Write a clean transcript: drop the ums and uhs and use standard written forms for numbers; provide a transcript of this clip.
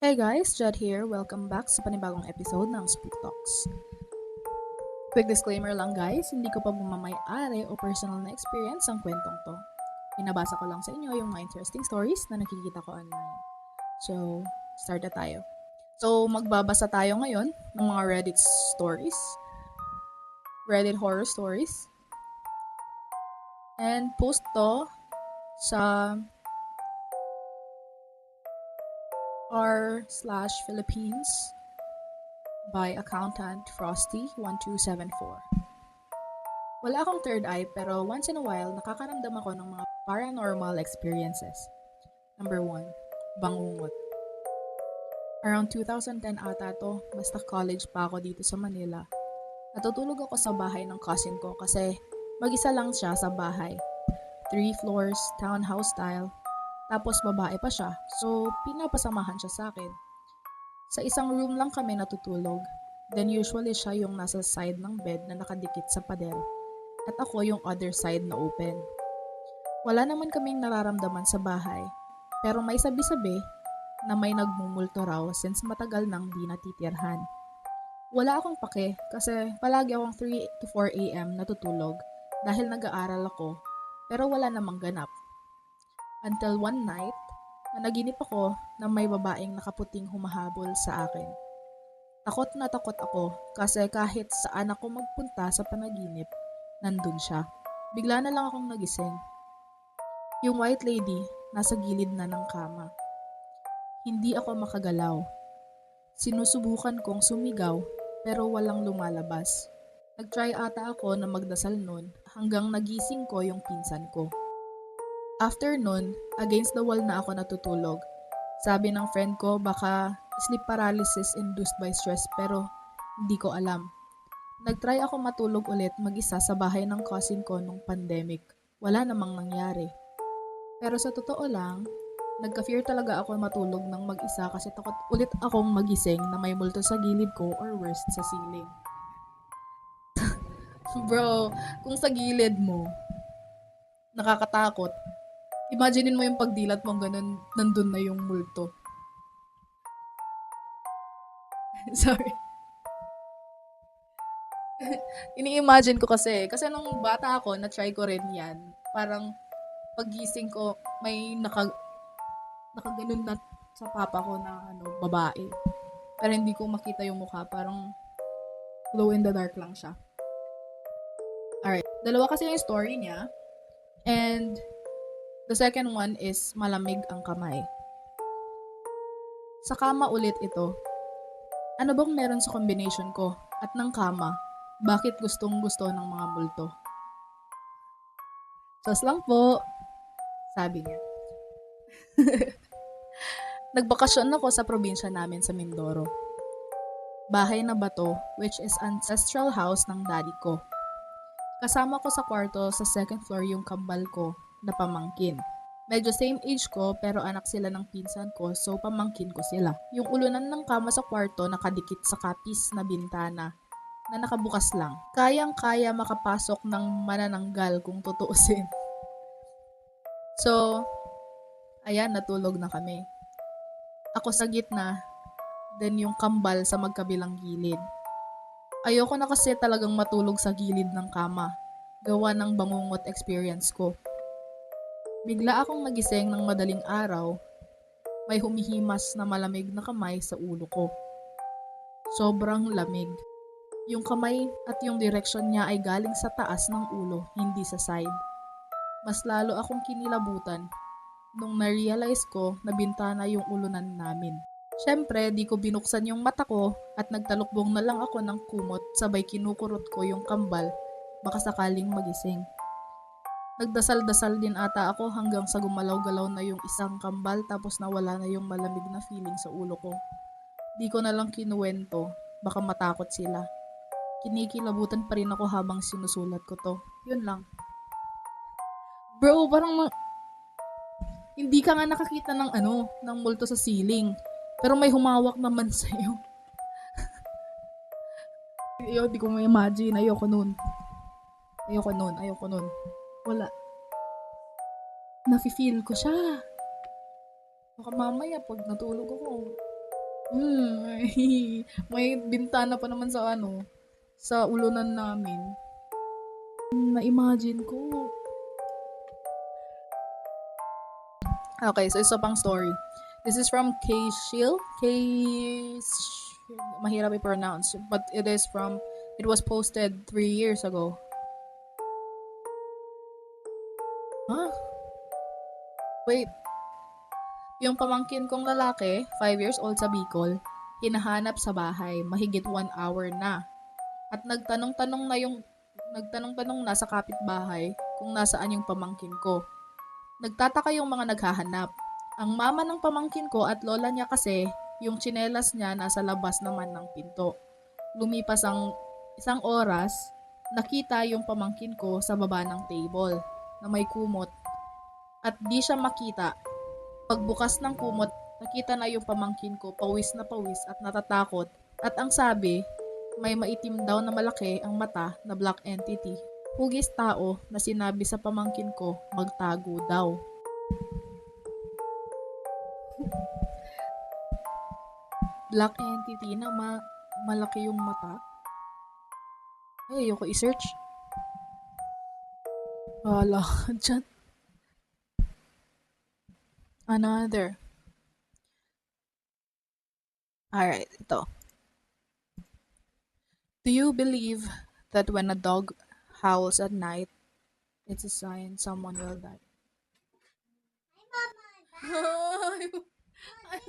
Hey guys, Jed here. Welcome back sa panibagong episode ng Spook Talks. Quick disclaimer lang guys, hindi ko pa bumamay-ari o personal na experience ang kwentong to. Pinabasa ko lang sa inyo yung mga interesting stories na nakikita ko online. So, start na tayo. So, magbabasa tayo ngayon ng mga Reddit stories, Reddit horror stories, and post to sa r/Philippines by accountant Frosty1274. Wala akong third eye pero once in a while nakakaramdam ako ng mga paranormal experiences. Number 1, bangungot. Around 2010 ata to, basta college pa ako dito sa Manila. Natutulog ako sa bahay ng cousin ko kasi mag-isa lang siya sa bahay. 3 floors, townhouse style. Tapos babae pa siya, so pinapasamahan siya sa akin. Sa isang room lang kami natutulog. Then usually siya yung nasa side ng bed na nakadikit sa pader. At ako yung other side na open. Wala naman kaming nararamdaman sa bahay. Pero may sabi-sabi na may nagmumulto raw since matagal nang di natitirhan. Wala akong pake kasi palagi akong 3 to 4 a.m. natutulog dahil nag-aaral ako pero wala namang ganap. Until one night, na naginip ako na may babaeng nakaputing humahabol sa akin. Takot na takot ako kasi kahit saan ako magpunta sa panaginip, nandun siya. Bigla na lang akong nagising. Yung white lady nasa gilid na ng kama. Hindi ako makagalaw. Sinusubukan kong sumigaw pero walang lumalabas. Nag-try ata ako na magdasal nun hanggang nagising ko yung pinsan ko. After nun, against the wall na ako natutulog. Sabi ng friend ko baka sleep paralysis induced by stress pero hindi ko alam. Nag-try ako matulog ulit mag-isa sa bahay ng cousin ko nung pandemic. Wala namang nangyari. Pero sa totoo lang, nagka-fear talaga ako matulog ng mag-isa kasi takot ulit akong magising na may multo sa gilid ko or worst sa ceiling. Bro, kung sa gilid mo, nakakatakot. Imaginein mo yung pagdilat mo ganun, nandun na yung multo. Sorry. Ini-imagine ko kasi nung bata ako, na-try ko rin yan. Parang pagising ko, may nakaganon na sa papa ko na babae. Pero hindi ko makita yung mukha, parang glow in the dark lang siya. Alright, dalawa kasi yung story niya. And the second one is malamig ang kamay. Sa kama ulit ito. Ano bang meron sa combination ko at ng kama? Bakit gustong gusto ng mga multo? Sos lang po, sabi niya. Nagbakasyon ako sa probinsya namin sa Mindoro. Bahay na bato, which is ancestral house ng daddy ko. Kasama ko sa kwarto sa second floor yung kambal ko na pamangkin. Medyo same age ko pero anak sila ng pinsan ko so pamangkin ko sila. Yung ulunan ng kama sa kwarto nakadikit sa kapis na bintana na nakabukas lang. Kayang-kaya makapasok ng manananggal kung tutuusin. So, ayan, natulog na kami. Ako sa gitna, then yung kambal sa magkabilang gilid. Ayoko na kasi talagang matulog sa gilid ng kama. Gawa ng bangungot experience ko. Bigla akong nagising ng madaling araw. May humihimas na malamig na kamay sa ulo ko. Sobrang lamig. Yung kamay at yung direksyon niya ay galing sa taas ng ulo, hindi sa side. Mas lalo akong kinilabutan nung na-realize ko na bintana yung ulunan namin. Siyempre, di ko binuksan yung mata ko at nagtalukbong na lang ako ng kumot sabay kinukurot ko yung kambal baka sakaling magising. Nagdasal-dasal din ata ako hanggang sa gumalaw-galaw na yung isang kambal tapos nawala na yung malamig na feeling sa ulo ko. Di ko na lang kinuwento, baka matakot sila. Kinikilabutan pa rin ako habang sinusulat ko to. Yun lang. Bro, parang hindi ka nga nakakita ng ng multo sa ceiling. Pero may humawak naman sa'yo. Di ko ma-imagine. Ayoko nun. Wala. Nafe-feel ko siya. Baka mamaya pag natulog ako, May, may bintana pa naman sa sa ulunan namin. Na-imagine ko. Okay, so isa pang story. This is from K-Shield. Mahirap i-pronounce. But it was posted 3 years ago. Huh? Wait. Yung pamangkin kong lalaki, 5 years old sa Bicol, hinahanap sa bahay, mahigit 1 hour na. At nagtanong-tanong na sa kapitbahay kung nasaan yung pamangkin ko. Nagtataka yung mga naghahanap. Ang mama ng pamangkin ko at lola niya kasi, yung tsinelas niya nasa labas naman ng pinto. Lumipas ang 1 oras, nakita yung pamangkin ko sa baba ng table na may kumot at di siya makita. Pagbukas ng kumot, nakita na yung pamangkin ko pawis na pawis at natatakot at ang sabi, may maitim daw na malaki ang mata na black entity. Hugis tao na sinabi sa pamangkin ko magtago daw. Black entity na malaki yung mata? Ay, ayoko i-search. Wala dyan. Another. Alright, ito. Do you believe that when a dog howls at night, it's a sign someone will die? I'm